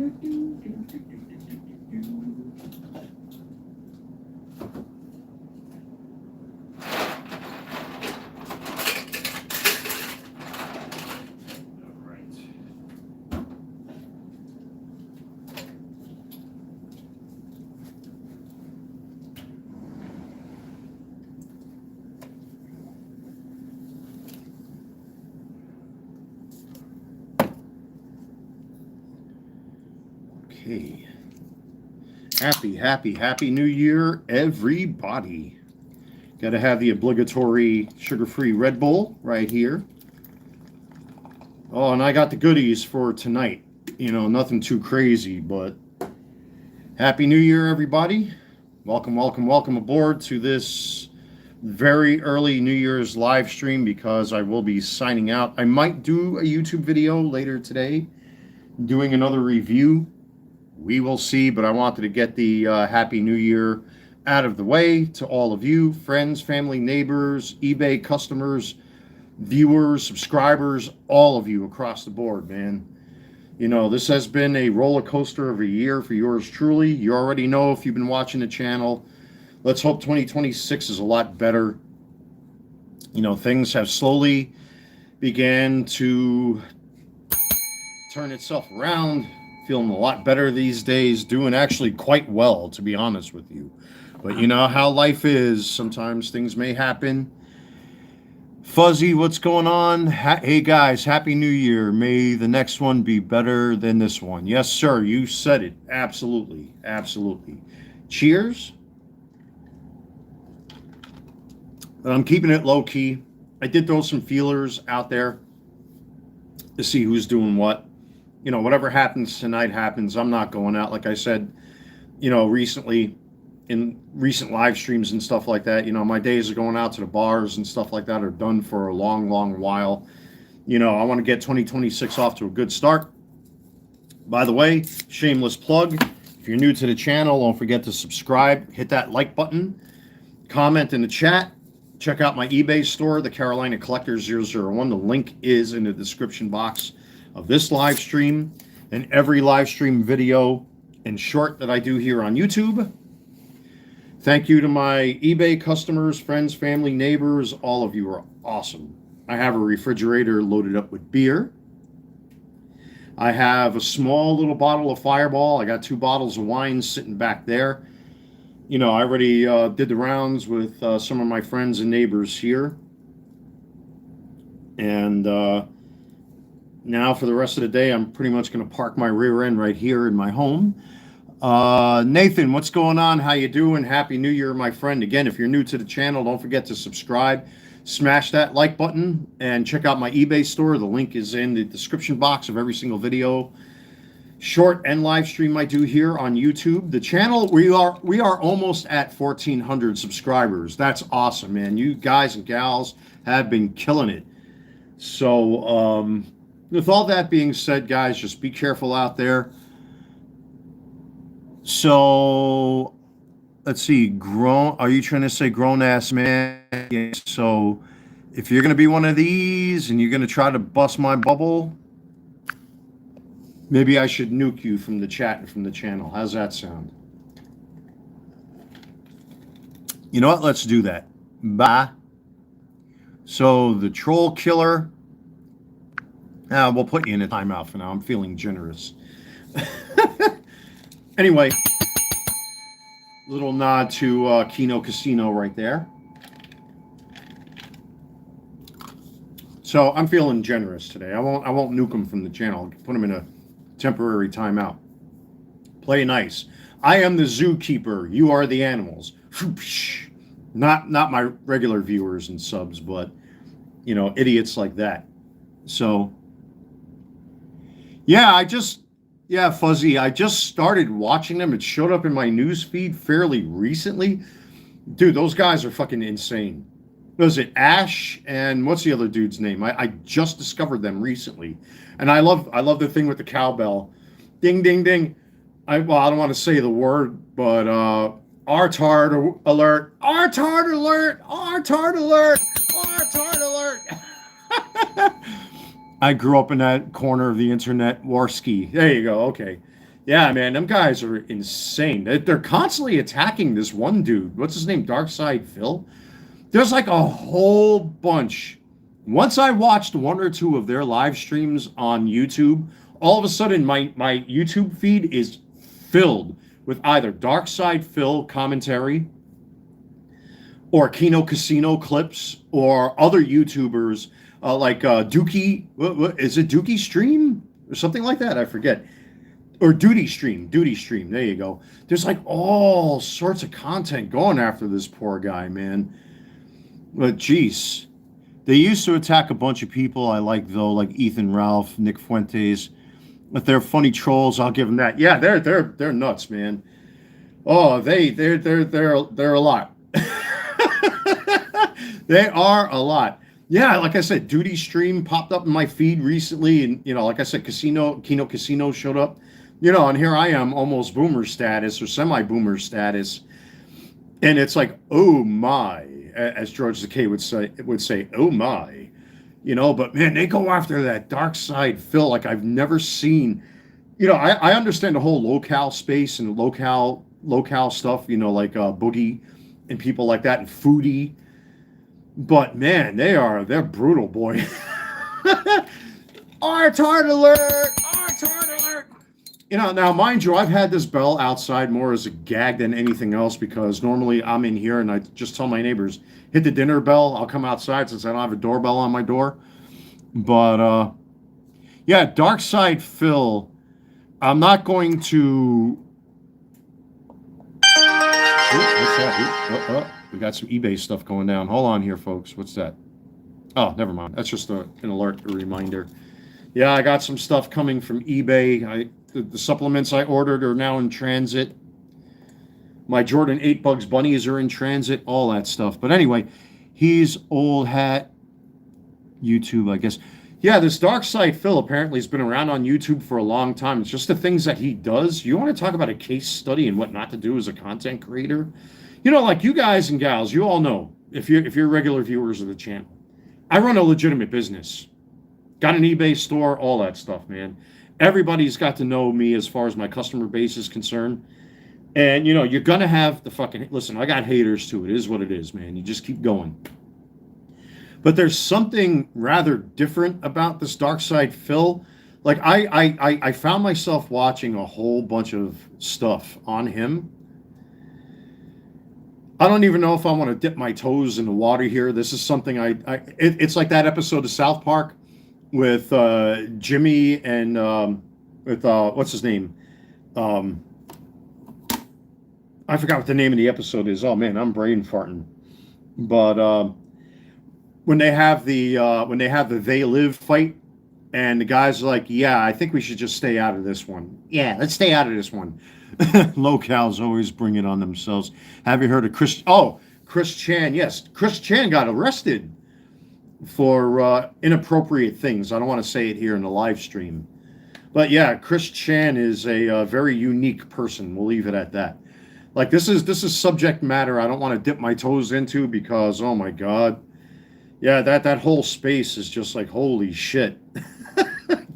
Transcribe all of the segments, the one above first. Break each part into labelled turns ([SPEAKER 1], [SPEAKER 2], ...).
[SPEAKER 1] Okay. Happy New Year, everybody. Got to have the obligatory sugar-free Red Bull right here. Oh, and I got the goodies for tonight. You know, nothing too crazy, but Happy New Year, everybody. Welcome aboard to this very early New Year's live stream because I will be signing out. I might do a YouTube video later today doing another review. We will see, but I wanted to get the Happy New Year out of the way to all of you, friends, family, neighbors, eBay customers, viewers, subscribers, all of you across the board, man. You know, this has been a roller coaster of a year for yours truly. You already know if you've been watching the channel. Let's hope 2026 is a lot better. You know, things have slowly began to turn itself around. Feeling a lot better these days, doing actually quite well, to be honest with you. But you know how life is. Sometimes things may happen. Fuzzy, what's going on? Hey guys, Happy New Year. May the next one be better than this one. Yes, sir. You said it. Absolutely. Absolutely. Cheers. But I'm keeping it low key. I did throw some feelers out there to see who's doing what. You know, whatever happens tonight happens. I'm not going out. Like I said, you know, recently in recent live streams and stuff like that, you know, my days of going out to the bars and stuff like that are done for a long while. You know, I want to get 2026 off to a good start. By the way, shameless plug. If you're new to the channel, don't forget to subscribe. Hit that like button. Comment in the chat. Check out my eBay store, the Carolina Collector 001. The link is in the description box of this live stream and every live stream video and short that I do here on YouTube. Thank you to my eBay customers, friends, family, neighbors. All of you are awesome. I have a refrigerator loaded up with beer. I have a small little bottle of Fireball. I got 2 bottles of wine sitting back there. You know, I already did the rounds with some of my friends and neighbors here. And now for the rest of the day, I'm pretty much going to park my rear end right here in my home. Nathan, what's going on? How you doing? Happy New Year, my friend. Again, if you're new to the channel, don't forget to subscribe. Smash that like button and check out my eBay store. The link is in the description box of every single video, short and live stream I do here on YouTube. The channel, we are almost at 1,400 subscribers. That's awesome, man. You guys and gals have been killing it. So, with all that being said, guys, just be careful out there. So, let's see. Grown? Are you trying to say grown ass man? Yeah, so, if you're going to be one of these and you're going to try to bust my bubble, maybe I should nuke you from the chat and from the channel. How's that sound? You know what? Let's do that. Bye. So, the troll killer. We'll put you in a timeout for now. I'm feeling generous. Anyway, little nod to Kino Casino right there. So I'm feeling generous today. I won't nuke them from the channel. I'll put them in a temporary timeout. Play nice. I am the zookeeper. You are the animals. Not my regular viewers and subs, but you know, idiots like that. So. Yeah, Fuzzy, I just started watching them. It showed up in my news feed fairly recently. Dude, those guys are fucking insane. Was it Ash and what's the other dude's name? I just discovered them recently. And I love the thing with the cowbell. Ding, ding, ding. I don't want to say the word, but Artard alert. Artard alert. Artard alert. Artard alert. I grew up in that corner of the internet, Warski. There you go. Okay. Yeah, man, them guys are insane. They're constantly attacking this one dude. What's his name? Darkside Phil? There's like a whole bunch. Once I watched one or two of their live streams on YouTube, all of a sudden my YouTube feed is filled with either Darkside Phil commentary or Kino Casino clips or other YouTubers like Dookie. What is it? Dookie Stream or something like that? I forget. Or Duty Stream. Duty Stream. There you go. There's like all sorts of content going after this poor guy, man. But geez, they used to attack a bunch of people I like though, like Ethan Ralph, Nick Fuentes. But they're funny trolls. I'll give them that. Yeah, they're nuts, man. Oh, they're a lot. They are a lot. Yeah, like I said, Duty Stream popped up in my feed recently, and like I said, Kino Casino showed up. And here I am, almost boomer status or semi-boomer status, and it's like, oh my, as George Takei would say, oh my, But man, they go after that dark side Phil like I've never seen. I understand the whole locale space and locale stuff, like Boogie and people like that, and Foodie. But man, they're brutal, boy. Art alert! Art alert! Now mind you, I've had this bell outside more as a gag than anything else because normally I'm in here and I just tell my neighbors, hit the dinner bell, I'll come outside since I don't have a doorbell on my door. But yeah, Dark Side Phil, I'm not going to. What's that? We got some eBay stuff going down. Hold on here, folks. What's that? Oh, never mind. That's just an alert, a reminder. Yeah, I got some stuff coming from eBay. The supplements I ordered are now in transit. My Jordan 8 Bugs Bunnies are in transit, all that stuff. But anyway, he's old hat YouTube, I guess. Yeah, this Dark Side Phil apparently has been around on YouTube for a long time. It's just the things that he does. You want to talk about a case study and what not to do as a content creator? Like you guys and gals, you all know, if you're regular viewers of the channel, I run a legitimate business. Got an eBay store, all that stuff, man. Everybody's got to know me as far as my customer base is concerned. And, you're going to have listen, I got haters too. It is what it is, man. You just keep going. But there's something rather different about this Dark Side Phil. Like, I found myself watching a whole bunch of stuff on him. I don't even know if I want to dip my toes in the water here. This is something it's like that episode of South Park with Jimmy and with what's his name? I forgot what the name of the episode is. Oh man, I'm brain farting. But when they have the They Live fight, and the guys are like, yeah, I think we should just stay out of this one. Yeah, let's stay out of this one. Locals always bring it on themselves. Have you heard of Chris? Oh, Chris Chan. Yes, Chris Chan got arrested for inappropriate things. I don't want to say it here in the live stream. But yeah, Chris Chan is a very unique person. We'll leave it at that. Like this is subject matter I don't want to dip my toes into because, oh my God. Yeah, that whole space is just like, holy shit.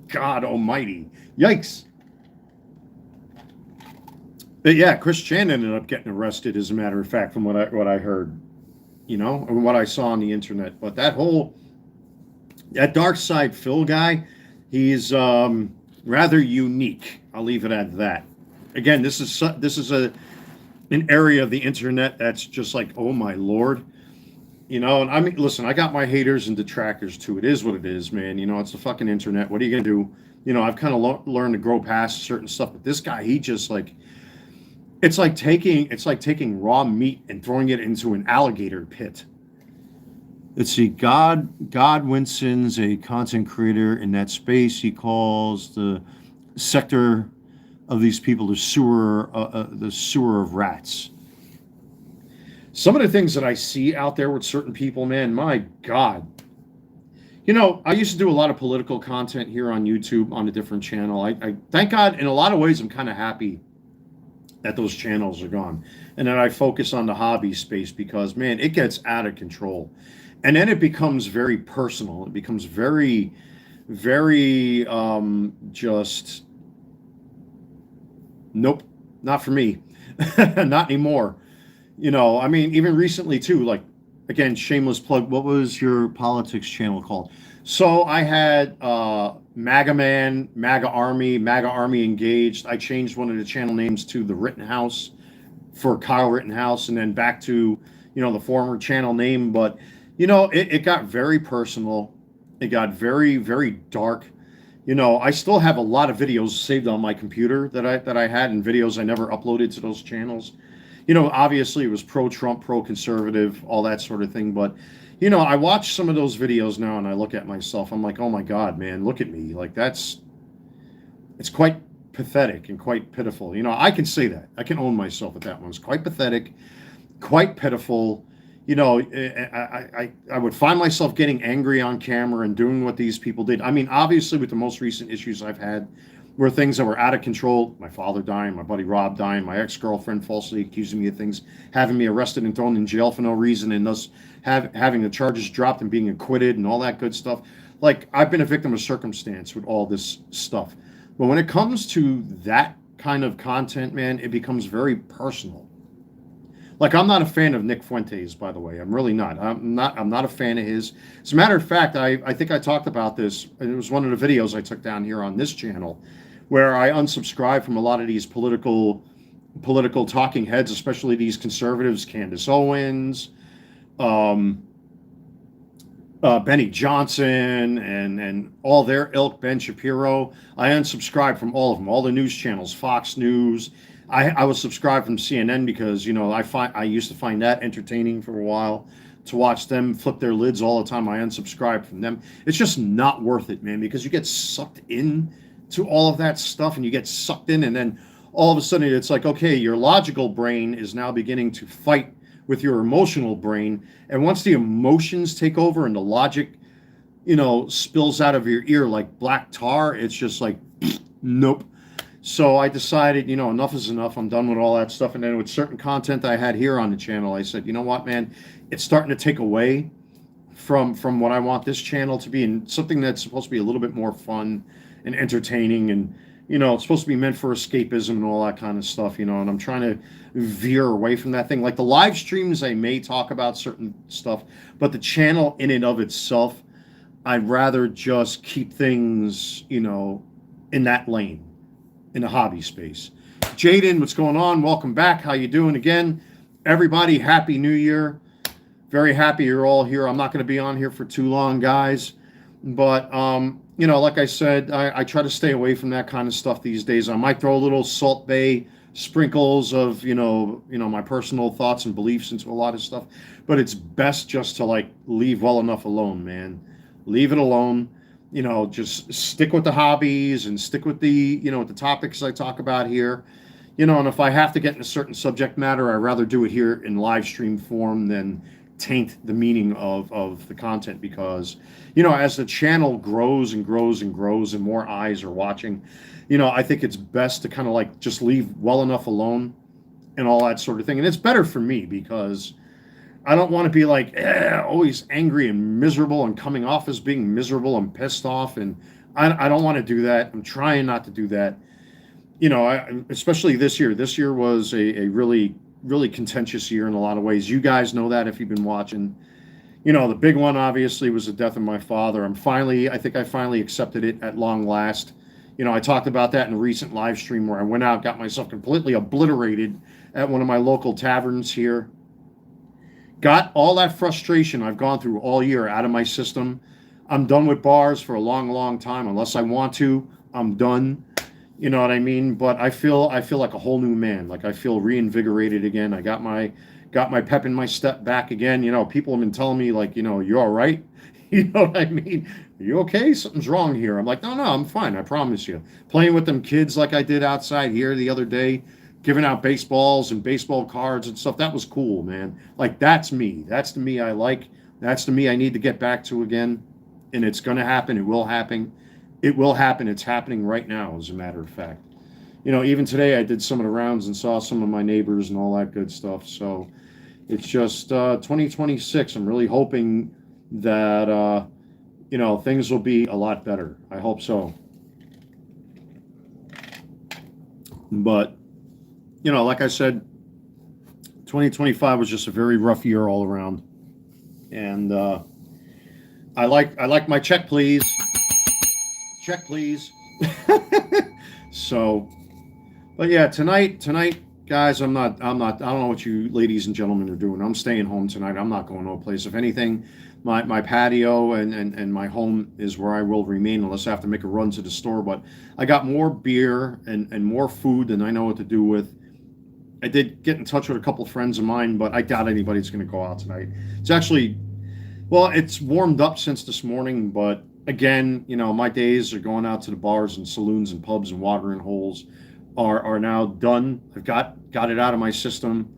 [SPEAKER 1] God almighty. Yikes. But yeah, Chris Chan ended up getting arrested, as a matter of fact, from what I heard, and what I saw on the internet. But that Dark Side Phil guy, he's rather unique. I'll leave it at that. Again, this is an area of the internet that's just like, oh my Lord. And I mean, listen, I got my haters and detractors too. It is what it is, man. It's the fucking internet. What are you going to do? I've kind of learned to grow past certain stuff. But this guy, he just like, it's like taking raw meat and throwing it into an alligator pit. Let's see. Godwinson's a content creator in that space. He calls the sector of these people the sewer of rats. Some of the things that I see out there with certain people, man, my God. I used to do a lot of political content here on YouTube on a different channel. I thank God, in a lot of ways, I'm kind of happy that those channels are gone. And then I focus on the hobby space because, man, it gets out of control. And then it becomes very personal. It becomes very, very just Nope, not for me. Not anymore. You know, I mean, even recently too, like, again, shameless plug. What was your politics channel called? So I had MAGA Man, MAGA Army Engaged. I changed one of the channel names to The Rittenhouse for Kyle Rittenhouse, and then back to, the former channel name. But, it got very personal. It got very, very dark. I still have a lot of videos saved on my computer that I had, and videos I never uploaded to those channels. Obviously it was pro-Trump, pro-conservative, all that sort of thing. But, I watch some of those videos now and I look at myself. I'm like, oh my God, man, look at me. Like, it's quite pathetic and quite pitiful. I can say that. I can own myself with that one. It's quite pathetic, quite pitiful. I would find myself getting angry on camera and doing what these people did. I mean, obviously, with the most recent issues I've had, were things that were out of control. My father dying, my buddy Rob dying, my ex-girlfriend falsely accusing me of things, having me arrested and thrown in jail for no reason, and thus having the charges dropped and being acquitted and all that good stuff. Like, I've been a victim of circumstance with all this stuff. But when it comes to that kind of content, man, it becomes very personal. Like, I'm not a fan of Nick Fuentes, by the way. I'm really not. I'm not a fan of his. As a matter of fact, I think I talked about this, and it was one of the videos I took down here on this channel, where I unsubscribed from a lot of these political talking heads, especially these conservatives, Candace Owens, Benny Johnson, and all their ilk, Ben Shapiro. I unsubscribed from all of them, all the news channels, Fox News. I was subscribed from CNN because, I used to find that entertaining for a while, to watch them flip their lids all the time. I unsubscribed from them. It's just not worth it, man, because you get sucked in to all of that stuff, and you get sucked in, and then all of a sudden it's like, okay, your logical brain is now beginning to fight with your emotional brain. And once the emotions take over and the logic, spills out of your ear like black tar, it's just like, nope. So I decided, enough is enough. I'm done with all that stuff. And then with certain content I had here on the channel, I said, you know what, man, it's starting to take away from what I want this channel to be, and something that's supposed to be a little bit more fun and entertaining, and it's supposed to be meant for escapism and all that kind of stuff, and I'm trying to veer away from that thing. Like the live streams, I may talk about certain stuff, but the channel in and of itself, I'd rather just keep things, in that lane, in the hobby space. Jaden, what's going on? Welcome back. How you doing again? Everybody, Happy New Year. Very happy you're all here. I'm not going to be on here for too long, guys. But, like I said, I try to stay away from that kind of stuff these days. I might throw a little Salt Bay sprinkles of, my personal thoughts and beliefs into a lot of stuff. But it's best just to, leave well enough alone, man. Leave it alone. Just stick with the hobbies and stick with the, with the topics I talk about here. And if I have to get in a certain subject matter, I'd rather do it here in live stream form than taint the meaning of the content, because, as the channel grows and grows and grows and more eyes are watching, I think it's best to kind of just leave well enough alone and all that sort of thing. And it's better for me because I don't want to be always angry and miserable and coming off as being miserable and pissed off. And I don't want to do that. I'm trying not to do that. Especially this year. This year was a really, really contentious year in a lot of ways. You guys know that if you've been watching. The big one obviously was the death of my father. I think I finally accepted it at long last. I talked about that in a recent live stream where I went out, got myself completely obliterated at one of my local taverns here. Got all that frustration I've gone through all year out of my system. I'm done with bars for a long, long time. Unless I want to, I'm done. You know what I mean? But I feel like a whole new man. Like I feel reinvigorated again. I got my pep in my step back again. People have been telling me you all right? You know what I mean? Are you okay? Something's wrong here. I'm like, no, I'm fine. I promise you. Playing with them kids like I did outside here the other day, giving out baseballs and baseball cards and stuff. That was cool, man. That's me. That's the me I like. That's the me I need to get back to again. And it's going to happen. It will happen. It will happen. It's happening right now, as a matter of fact. Even today I did some of the rounds and saw some of my neighbors and all that good stuff. So it's just 2026. I'm really hoping that, things will be a lot better. I hope so. But like I said, 2025 was just a very rough year all around. And I like my check, please. Check, please. So, but yeah, tonight, guys, I don't know what you ladies and gentlemen are doing. I'm staying home tonight. I'm not going no place. If anything, my patio and my home is where I will remain unless I have to make a run to the store. But I got more beer and more food than I know what to do with. I did get in touch with a couple of friends of mine, but I doubt anybody's going to go out tonight. It's actually, well, it's warmed up since this morning, but again, my days are going out to the bars and saloons and pubs and watering holes are now done. I've got it out of my system,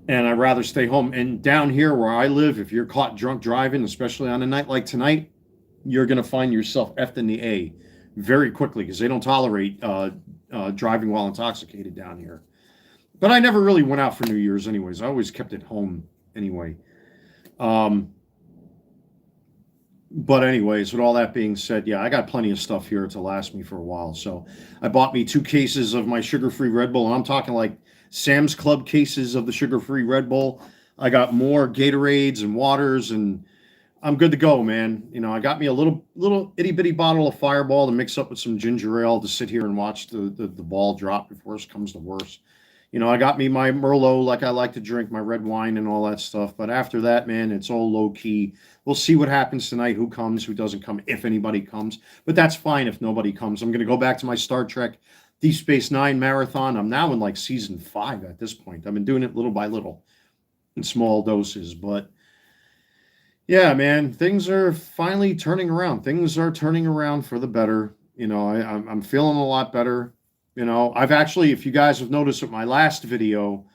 [SPEAKER 1] and I'd rather stay home. And down here where I live, if you're caught drunk driving, especially on a night like tonight, you're going to find yourself effed in the A very quickly because they don't tolerate driving while intoxicated down here. But I never really went out for New Year's anyways. I always kept it home anyway. But anyways, with all that being said, yeah, I got plenty of stuff here to last me for a while. So I bought me 2 cases of my sugar-free Red Bull, and I'm talking like Sam's Club cases of the sugar-free Red Bull. I got more Gatorades and waters, and I'm good to go, man. I got me a little itty-bitty bottle of Fireball to mix up with some ginger ale to sit here and watch the ball drop if worse comes to worse. I got me my Merlot like I like to drink, my red wine and all that stuff. But after that, man, it's all low-key. We'll see what happens tonight, who comes, who doesn't come, if anybody comes. But that's fine if nobody comes. I'm going to go back to my Star Trek Deep Space Nine marathon. I'm now in like season 5 at this point. I've been doing it little by little in small doses. But yeah, man, things are finally turning around. Things are turning around for the better. I'm feeling a lot better. I've actually, if you guys have noticed with my last video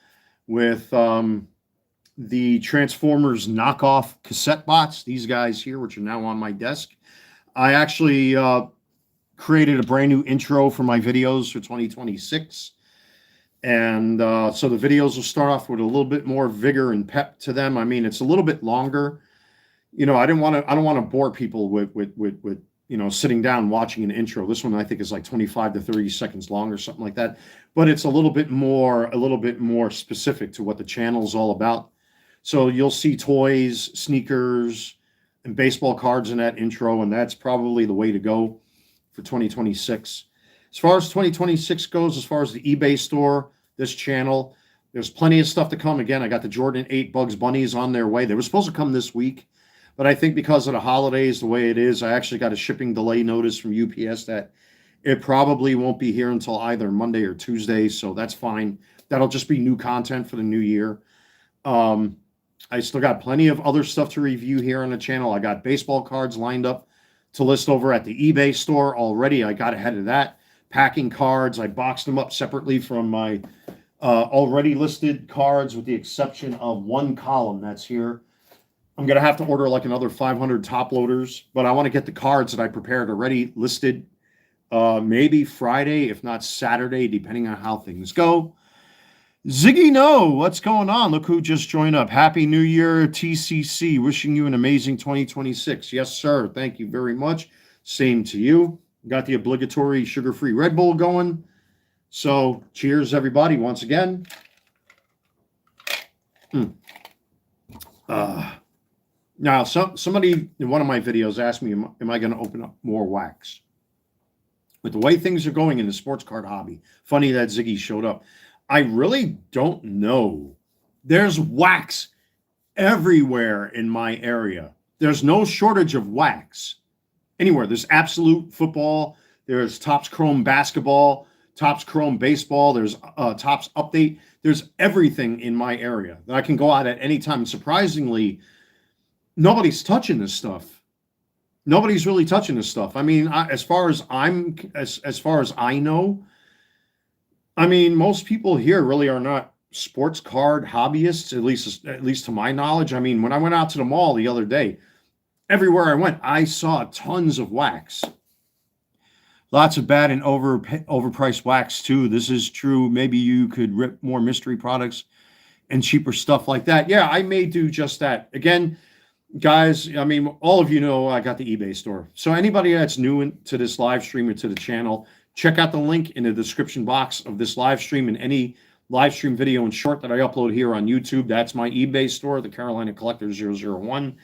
[SPEAKER 1] with the Transformers knockoff cassette bots, these guys here, which are now on my desk, I actually created a brand new intro for my videos for 2026. And so the videos will start off with a little bit more vigor and pep to them. I mean, it's a little bit longer. I don't want to bore people with sitting down watching an intro. This one I think is like 25 to 30 seconds long or something like that. But it's a little bit more specific to what the channel is all about. So you'll see toys, sneakers, and baseball cards in that intro, and that's probably the way to go for 2026. As far as 2026 goes, as far as the eBay store, this channel, there's plenty of stuff to come. Again, I got the Jordan 8 Bugs Bunnies on their way. They were supposed to come this week. But I think because of the holidays, the way it is, I actually got a shipping delay notice from UPS that it probably won't be here until either Monday or Tuesday. So that's fine. That'll just be new content for the new year. I still got plenty of other stuff to review here on the channel. I got baseball cards lined up to list over at the eBay store already. I got ahead of that. Packing cards. I boxed them up separately from my already listed cards with the exception of one column that's here. I'm going to have to order like another 500 top loaders, but I want to get the cards that I prepared already listed maybe Friday, if not Saturday, depending on how things go. Ziggy No, what's going on? Look who just joined up. Happy New Year, TCC. Wishing you an amazing 2026. Yes, sir. Thank you very much. Same to you. Got the obligatory sugar-free Red Bull going. So cheers, everybody, once again. Now, somebody in one of my videos asked me, am I going to open up more wax? With the way things are going in the sports card hobby, funny that Ziggy showed up. I really don't know. There's wax everywhere in my area. There's no shortage of wax anywhere. There's Absolute Football. There's Topps Chrome Basketball, Topps Chrome Baseball. There's Topps Update. There's everything in my area that I can go out at any time. And surprisingly, nobody's touching this stuff. Nobody's really touching this stuff. I mean, as far as I know, I mean, most people here really are not sports card hobbyists, at least to my knowledge. I mean, when I went out to the mall the other day, everywhere I went, I saw tons of wax. Lots of bad and overpriced wax too. This is true. Maybe you could rip more mystery products and cheaper stuff like that. Yeah, I may do just that. Again, guys, I mean, all of you know I got the eBay store. So anybody that's new to this live stream or to the channel, Check out the link in the description box of this live stream and any live stream video and short that I upload here on YouTube. That's my eBay store, the Carolina Collector 001.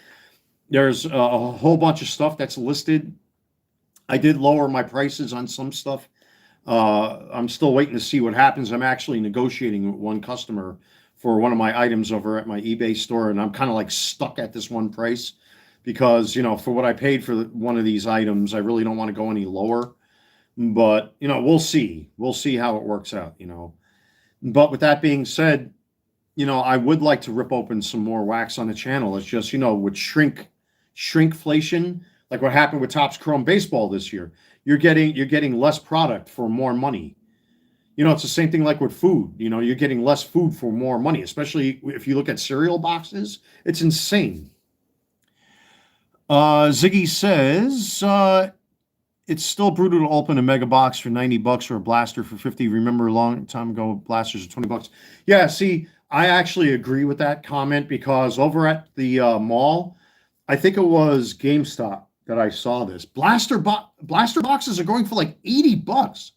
[SPEAKER 1] There's a whole bunch of stuff that's listed. I did lower my prices on some stuff. I'm still waiting to see what happens. I'm actually negotiating with one customer for one of my items over at my eBay store, and I'm kind of like stuck at this one price because, for what I paid for one of these items, I really don't want to go any lower. But, we'll see. We'll see how it works out, But with that being said, I would like to rip open some more wax on the channel. It's just, with shrinkflation, like what happened with Topps Chrome Baseball this year. You're getting less product for more money. It's the same thing like with food. You're getting less food for more money, especially if you look at cereal boxes. It's insane. Ziggy says, it's still brutal to open a mega box for $90 or a blaster for $50. Remember a long time ago, blasters are $20. Yeah, see, I actually agree with that comment because over at the mall, I think it was GameStop that I saw this. Blaster boxes are going for like $80.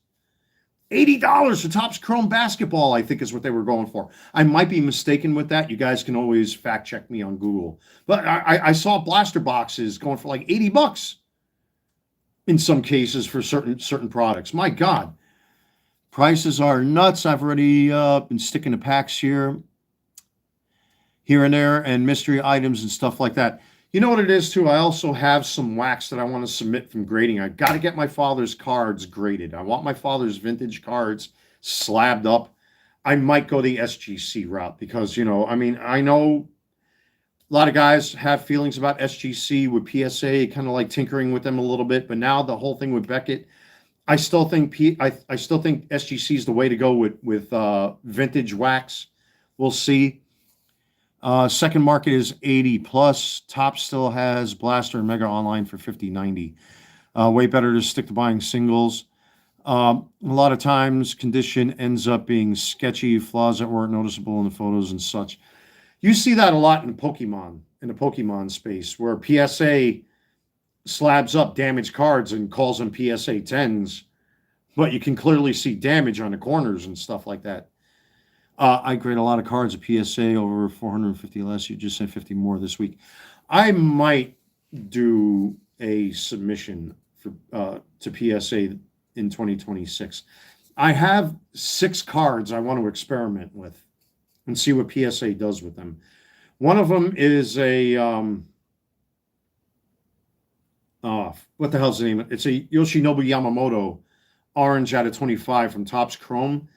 [SPEAKER 1] $80 for Topps Chrome Basketball, I think is what they were going for. I might be mistaken with that. You guys can always fact check me on Google. But I saw blaster boxes going for like $80 in some cases for certain products. My God, prices are nuts. I've already been sticking to packs here and there, and mystery items and stuff like that. You know what it is too? I also have some wax that I want to submit from grading. I got to get my father's cards graded. I want my father's vintage cards slabbed up. I might go the SGC route because, I know a lot of guys have feelings about SGC with PSA, kind of like tinkering with them a little bit. But now the whole thing with Beckett, I still think I still think SGC is the way to go with vintage wax. We'll see. Second market is 80 plus. Top still has Blaster and Mega online for 50, 90. Way better to stick to buying singles. A lot of times condition ends up being sketchy, flaws that weren't noticeable in the photos and such. You see that a lot in the Pokemon space, where PSA slabs up damaged cards and calls them PSA 10s, but you can clearly see damage on the corners and stuff like that. I grade a lot of cards at PSA over 450 less. You just said 50 more this week. I might do a submission for to PSA in 2026. I have 6 cards I want to experiment with and see what PSA does with them. One of them is a what the hell's the name? It's a Yoshinobu Yamamoto orange out of 25 from Topps Chrome.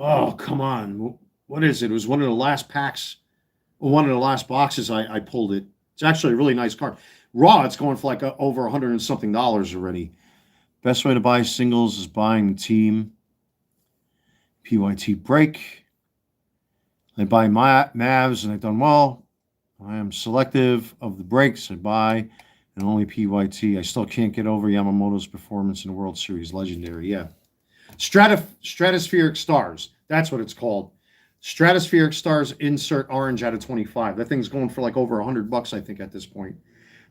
[SPEAKER 1] Oh, come on. What is it? It was one of the last packs, one of the last boxes I pulled it. It's actually a really nice card. Raw, it's going for like over $100 and something already. Best way to buy singles is buying the team. PYT break. I buy my Mavs and I've done well. I am selective of the breaks I buy and only PYT. I still can't get over Yamamoto's performance in the World Series. Legendary, yeah. Stratospheric Stars. That's what it's called. Stratospheric Stars insert orange out of 25. That thing's going for like over $100, I think, at this point.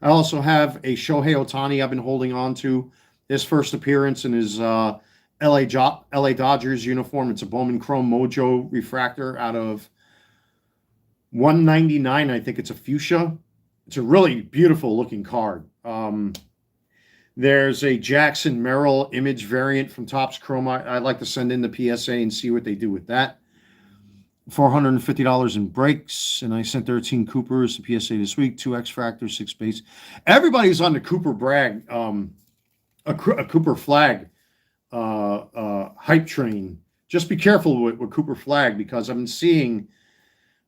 [SPEAKER 1] I also have a Shohei Ohtani I've been holding on to. His first appearance in his LA Dodgers uniform. It's a Bowman Chrome Mojo refractor out of 199. I think it's a fuchsia. It's a really beautiful looking card. There's a Jackson Merrill image variant from Topps Chrome. I'd like to send in the PSA and see what they do with that. $450 in breaks, and I sent 13 Coopers to PSA this week. 2 X Factor, 6 base. Everybody's on the Cooper brag, a Cooper flag hype train. Just be careful with Cooper flag because I've been seeing,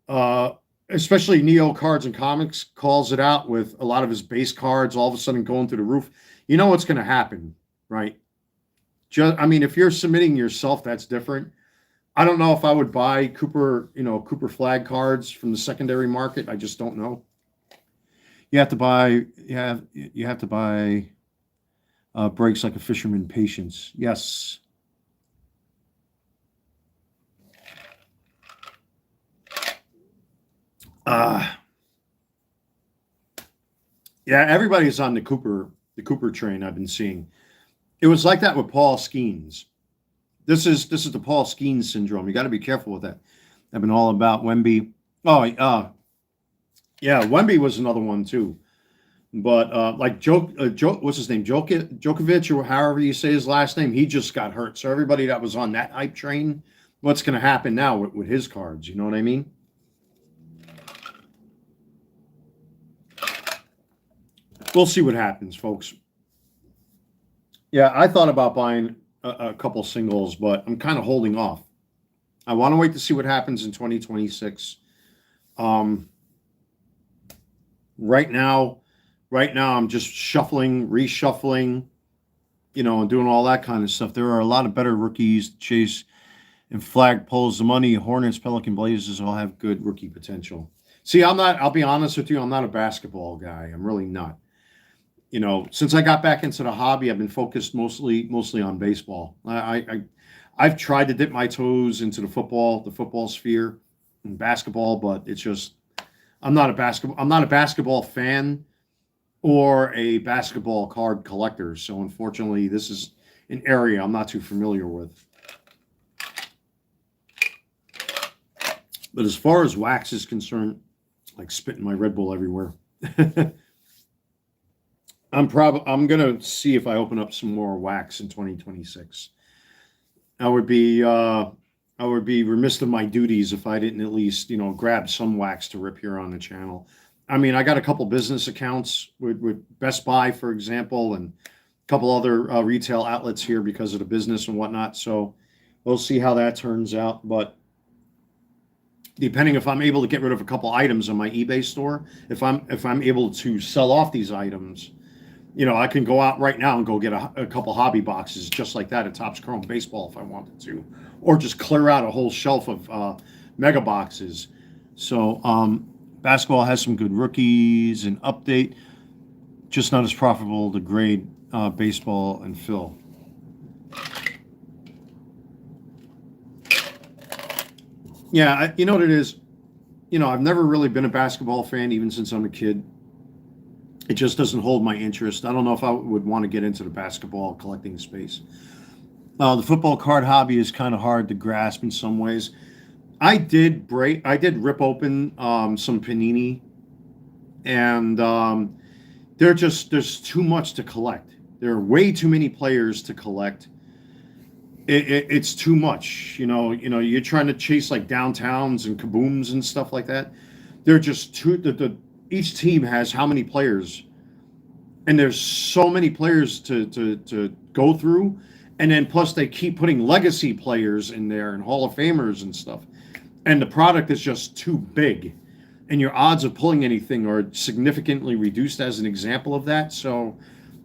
[SPEAKER 1] especially Neo Cards and Comics calls it out with a lot of his base cards all of a sudden going through the roof. You know what's going to happen, right? If you're submitting yourself, that's different. I don't know if I would buy Cooper flag cards from the secondary market. I just don't know. You have to buy breaks like a fisherman patience. Yes. Yeah, everybody's on the Cooper train I've been seeing. It was like that with Paul Skeens. This is the Paul Skeens syndrome. You got to be careful with that. I've been all about Wemby. Oh, yeah, Wemby was another one too. But like what's his name? Djokovic, or however you say his last name, he just got hurt. So everybody that was on that hype train, what's going to happen now with his cards? You know what I mean? We'll see what happens, folks. Yeah, I thought about buying a couple singles, but I'm kind of holding off. I want to wait to see what happens in 2026. Um, right now, I'm just shuffling, reshuffling, and doing all that kind of stuff. There are a lot of better rookies. Chase and Flagpoles, the money, Hornets, Pelican Blazers all have good rookie potential. See, I'll be honest with you, I'm not a basketball guy. I'm really not. Since I got back into the hobby, I've been focused mostly on baseball. I've tried to dip my toes into the football sphere and basketball, but it's just I'm not a basketball fan or a basketball card collector. So unfortunately, this is an area I'm not too familiar with. But as far as wax is concerned, like spitting my Red Bull everywhere. I'm gonna see if I open up some more wax in 2026. I would be remiss of my duties if I didn't at least grab some wax to rip here on the channel. I mean, I got a couple business accounts with Best Buy, for example, and a couple other retail outlets here because of the business and whatnot. So we'll see how that turns out. But depending if I'm able to get rid of a couple items on my eBay store, if I'm able to sell off these items, I can go out right now and go get a couple hobby boxes just like that at Topps Chrome Baseball if I wanted to, or just clear out a whole shelf of mega boxes. So basketball has some good rookies and update, just not as profitable to grade baseball and fill. Yeah, you know what it is? I've never really been a basketball fan, even since I'm a kid. It just doesn't hold my interest. I don't know if I would want to get into the basketball collecting space. The football card hobby is kind of hard to grasp in some ways. I did rip open some Panini, and there's too much to collect. There are way too many players to collect. It's too much. You're trying to chase like downtowns and kabooms and stuff like that. They're just too. Each team has how many players, and there's so many players to go through, and then plus they keep putting legacy players in there and Hall of Famers and stuff, and the product is just too big, and your odds of pulling anything are significantly reduced as an example of that. So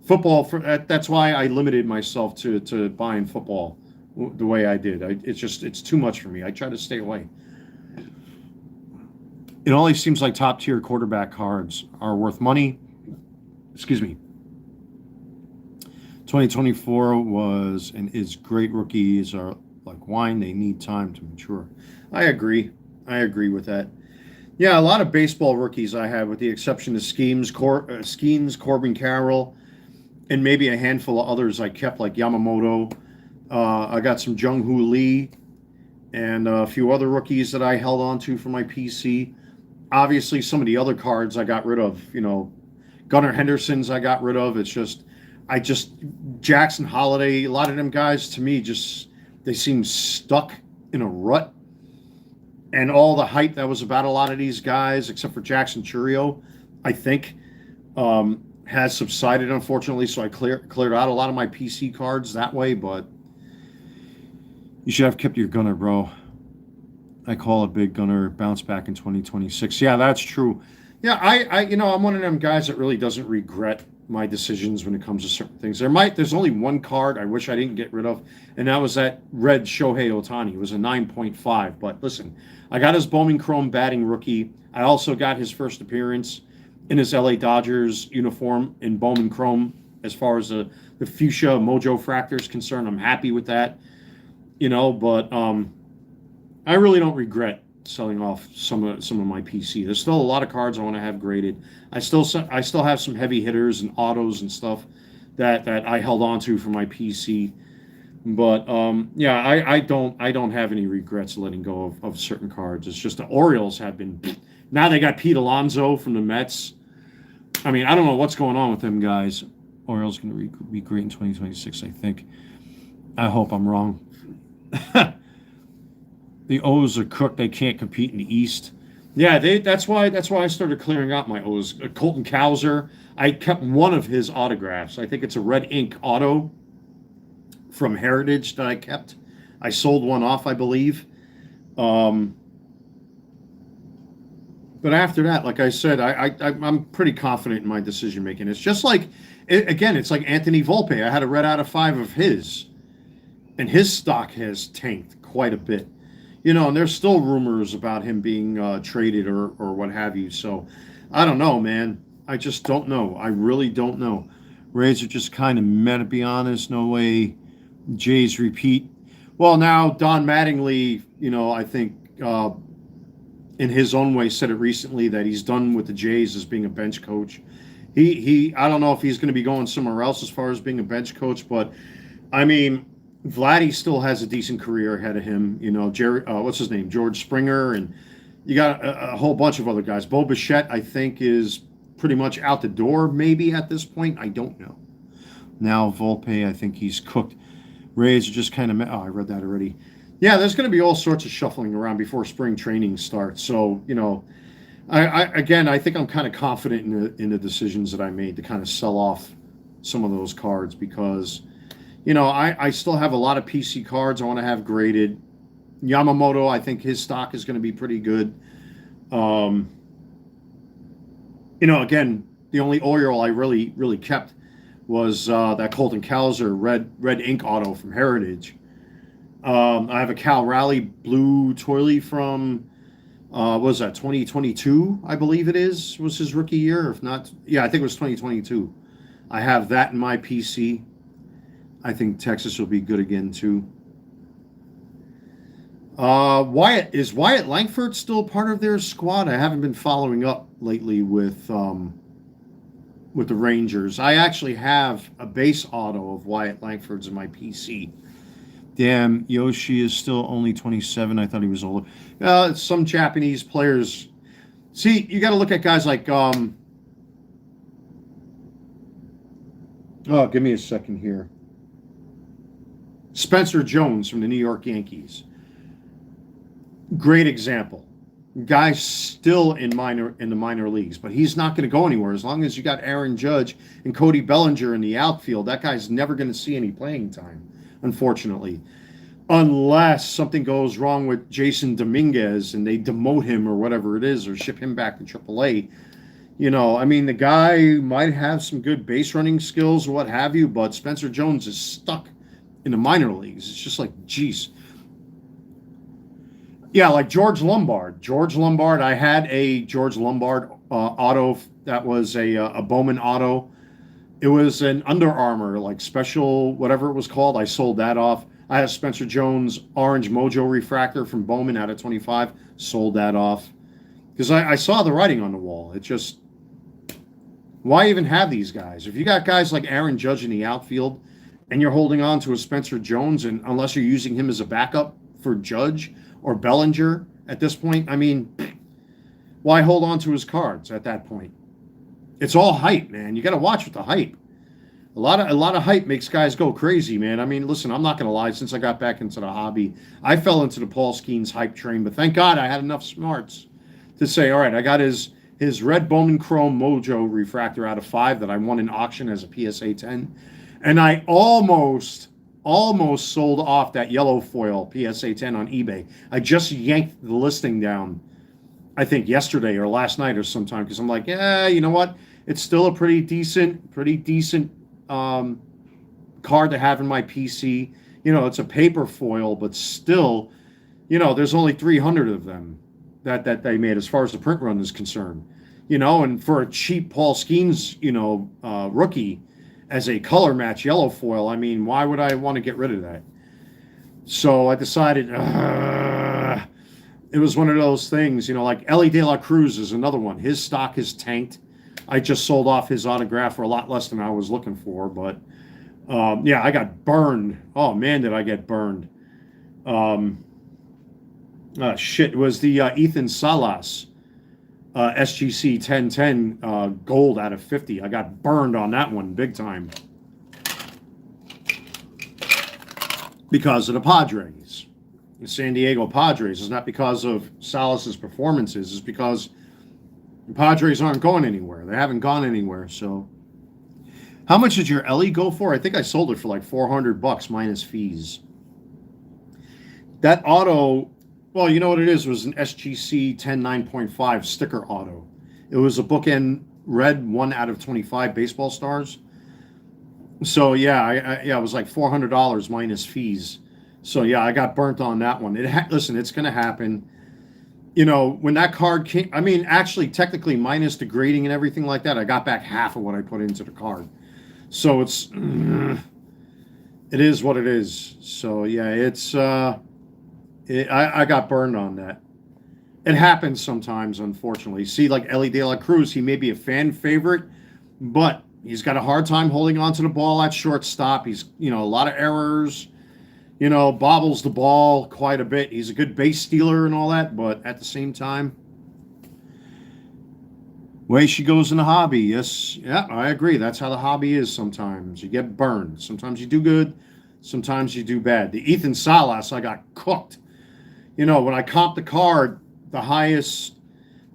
[SPEAKER 1] football, that's why I limited myself to buying football the way I did. It's too much for me. I try to stay away. It only seems like top-tier quarterback cards are worth money. Excuse me. 2024 was and is great. Rookies are like wine. They need time to mature. I agree with that. Yeah, a lot of baseball rookies I have, with the exception of Skeens, Corbin Carroll, and maybe a handful of others I kept, like Yamamoto. I got some Jung-Hoo Lee and a few other rookies that I held on to for my PC. Obviously, some of the other cards I got rid of. Gunnar Henderson's I got rid of. It's just, Jackson Holiday, a lot of them guys, to me, they seem stuck in a rut. And all the hype that was about a lot of these guys, except for Jackson Churio, I think, has subsided, unfortunately. So I cleared out a lot of my PC cards that way. But you should have kept your Gunnar, bro. I call it big Gunnar bounce back in 2026. Yeah, that's true. Yeah, I'm one of them guys that really doesn't regret my decisions when it comes to certain things. There's only one card I wish I didn't get rid of, and that was that red Shohei Ohtani. It was a 9.5. But listen, I got his Bowman Chrome batting rookie. I also got his first appearance in his LA Dodgers uniform in Bowman Chrome. As far as the fuchsia Mojo Fractor is concerned, I'm happy with that. But I really don't regret selling off some of my PC. There's still a lot of cards I want to have graded. I still have some heavy hitters and autos and stuff that I held on to for my PC. But yeah, I don't have any regrets letting go of certain cards. It's just the Orioles have been. Now they got Pete Alonso from the Mets. I mean, I don't know what's going on with them guys. Orioles going to be great in 2026, I think. I hope I'm wrong. The O's are cooked. They can't compete in the East. Yeah, that's why I started clearing out my O's. Colton Cowser, I kept one of his autographs. I think it's a red ink auto from Heritage that I kept. I sold one off, I believe. But after that, like I said, I'm pretty confident in my decision making. It's just like, again, it's like Anthony Volpe. I had a red out of 5 of his, and his stock has tanked quite a bit. You know, and there's still rumors about him being traded or what have you. So I don't know, man. I just don't know. I really don't know. Rays are just kind of meh, to be honest. No way Jays repeat. Well, now Don Mattingly, you know, I think in his own way said it recently that he's done with the Jays as being a bench coach. I don't know if he's going to be going somewhere else as far as being a bench coach, but I mean, Vladdy still has a decent career ahead of him. You know, what's his name? George Springer, and you got a whole bunch of other guys. Bo Bichette, I think, is pretty much out the door maybe at this point. I don't know. Now Volpe, I think he's cooked. Rays are just kind of, I read that already. Yeah, there's going to be all sorts of shuffling around before spring training starts. So, you know, I think I'm kind of confident in the decisions that I made to kind of sell off some of those cards because, you know, I still have a lot of PC cards I want to have graded. Yamamoto, I think his stock is going to be pretty good. You know, again, the only Oriole I really kept was that Colton Cowser red ink auto from Heritage. I have a Cal Raleigh blue Toilet from, what was that, 2022, I believe it was his rookie year. If not, yeah, I think it was 2022. I have that in my PC. I think Texas will be good again, too. Is Wyatt Langford still part of their squad? I haven't been following up lately with the Rangers. I actually have a base auto of Wyatt Langford's in my PC. Damn, Yoshi is still only 27. I thought he was older. Some Japanese players. See, you got to look at guys like. Oh, give me a second here. Spencer Jones from the New York Yankees. Great example. Guy's still in the minor leagues, but he's not going to go anywhere as long as you got Aaron Judge and Cody Bellinger in the outfield. That guy's never going to see any playing time, unfortunately, unless something goes wrong with Jason Dominguez and they demote him or whatever it is, or ship him back to AAA. You know, I mean, the guy might have some good base running skills or what have you, but Spencer Jones is stuck in the minor leagues. It's just like, geez. Yeah, like George Lombard. I had a George Lombard auto that was a Bowman auto. It was an Under Armour, like special, whatever it was called. I sold that off. I have Spencer Jones Orange Mojo refractor from Bowman out of 25. Sold that off. Because I saw the writing on the wall. It just, why even have these guys? If you got guys like Aaron Judge in the outfield and you're holding on to a Spencer Jones, and unless you're using him as a backup for Judge or Bellinger at this point, I mean, why hold on to his cards at that point? It's all hype, man. You got to watch with the hype. A lot of hype makes guys go crazy, man. I mean, listen, I'm not going to lie. Since I got back into the hobby, I fell into the Paul Skeens hype train. But thank God I had enough smarts to say, all right, I got his red Bowman Chrome Mojo refractor out of 5 that I won in auction as a PSA 10. And I almost sold off that yellow foil PSA 10 on eBay. I just yanked the listing down, I think yesterday or last night or sometime, because I'm like, yeah, you know what? It's still a pretty decent card to have in my PC. You know, it's a paper foil, but still, you know, there's only 300 of them that they made as far as the print run is concerned. You know, and for a cheap Paul Skeens, you know, rookie as a color match yellow foil, I mean, why would I want to get rid of that? So I decided, it was one of those things, like Ellie De La Cruz is another one. His stock is tanked. I just sold off his autograph for a lot less than I was looking for, but yeah, I got burned. Oh man, did I get burned. Shit, it was the Ethan Salas SGC 1010 gold out of 50. I got burned on that one big time because of the Padres. The San Diego Padres. It's not because of Salas's performances. It's because the Padres aren't going anywhere. They haven't gone anywhere. So, how much did your Ellie go for? I think I sold it for like $400 minus fees. That auto, well, you know what it is? It was an SGC 10.9.5 sticker auto. It was a bookend red 1 out of 25 baseball stars. So yeah, it was like $400 minus fees. So yeah, I got burnt on that one. Listen, it's going to happen. When that card came, I mean, actually, technically, minus the grading and everything like that, I got back half of what I put into the card. So it is what it is. So yeah, I got burned on that. It happens sometimes, unfortunately. See, like Ellie De La Cruz, he may be a fan favorite, but he's got a hard time holding on to the ball at shortstop. He's, a lot of errors. Bobbles the ball quite a bit. He's a good base stealer and all that, but at the same time, way she goes in the hobby. Yes, yeah, I agree. That's how the hobby is sometimes. You get burned. Sometimes you do good. Sometimes you do bad. The Ethan Salas, I got cooked. When I comped the card, the highest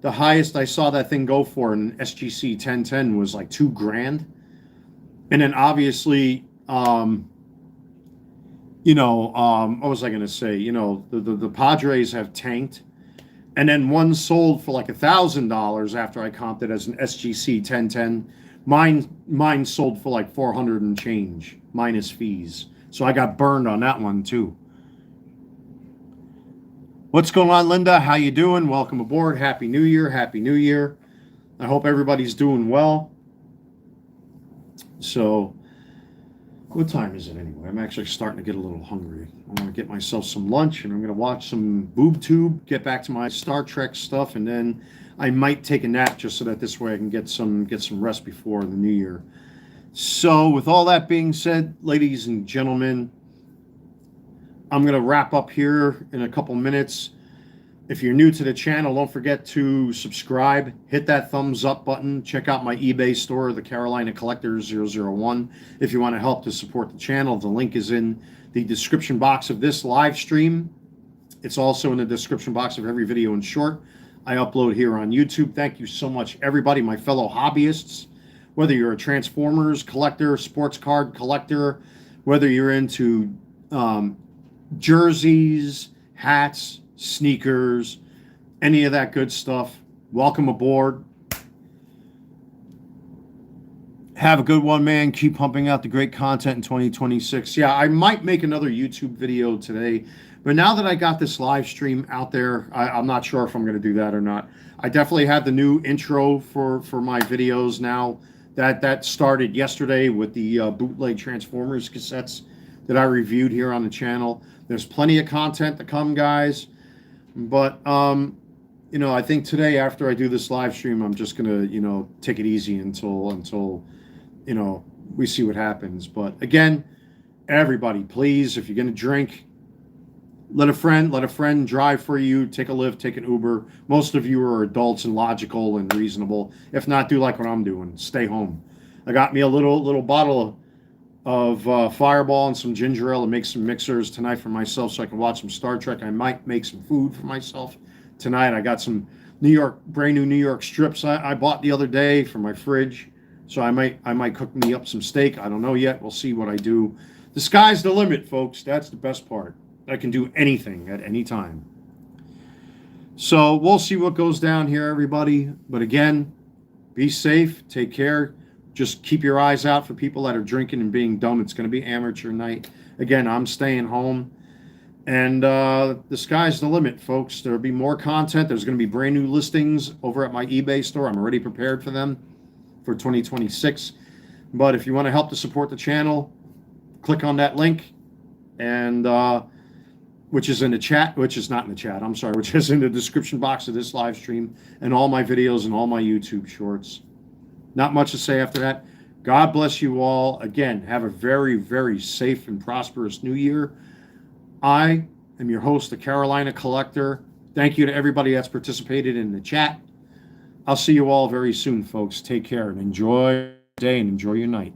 [SPEAKER 1] I saw that thing go for in SGC 1010 was like $2,000. And then obviously, what was I going to say? The Padres have tanked, and then one sold for like $1,000 after I comped it as an SGC 1010. Mine sold for like 400 and change minus fees. So I got burned on that one too. What's going on, Linda? How you doing? Welcome aboard. Happy New Year. Happy New Year. I hope everybody's doing well. So, what time is it anyway? I'm actually starting to get a little hungry. I'm going to get myself some lunch, and I'm going to watch some boob tube, get back to my Star Trek stuff, and then I might take a nap just so that this way I can get some rest before the new year. So, with all that being said, ladies and gentlemen, I'm going to wrap up here in a couple minutes. If you're new to the channel, don't forget to subscribe, hit that thumbs up button, check out my eBay store, the Carolina Collector 001. If you want to help to support the channel, the link is in the description box of this live stream. It's also in the description box of every video in short I upload here on YouTube. Thank you so much, everybody, my fellow hobbyists. Whether you're a Transformers collector, sports card collector, whether you're into jerseys, hats, sneakers, any of that good stuff, welcome aboard. Have a good one, man. Keep pumping out the great content in 2026. Yeah, I might make another YouTube video today, but now that I got this live stream out there, I'm not sure if I'm going to do that or not. I definitely have the new intro for my videos now. That started yesterday with the bootleg Transformers cassettes that I reviewed here on the channel. There's plenty of content to come, guys. But, I think today after I do this live stream, I'm just going to, take it easy until, we see what happens. But again, everybody, please, if you're going to drink, let a friend drive for you, take a Lyft, take an Uber. Most of you are adults and logical and reasonable. If not, do like what I'm doing. Stay home. I got me a little bottle of Fireball and some ginger ale to make some mixers tonight for myself so I can watch some Star Trek. I might make some food for myself tonight. I got some brand new New York strips I bought the other day for my fridge. So I might cook me up some steak. I don't know yet. We'll see what I do. The sky's the limit, folks. That's the best part. I can do anything at any time. So we'll see what goes down here, everybody. But again, be safe. Take care. Just keep your eyes out for people that are drinking and being dumb. It's going to be amateur night. Again, I'm staying home. And the sky's the limit, folks. There'll be more content. There's going to be brand new listings over at my eBay store. I'm already prepared for them for 2026. But if you want to help to support the channel, click on that link. And which is in the chat, which is not in the chat, I'm sorry, which is in the description box of this live stream and all my videos and all my YouTube shorts. Not much to say after that. God bless you all. Again, have a very, very safe and prosperous new year. I am your host, the Carolina Collector. Thank you to everybody that's participated in the chat. I'll see you all very soon, folks. Take care and enjoy your day and enjoy your night.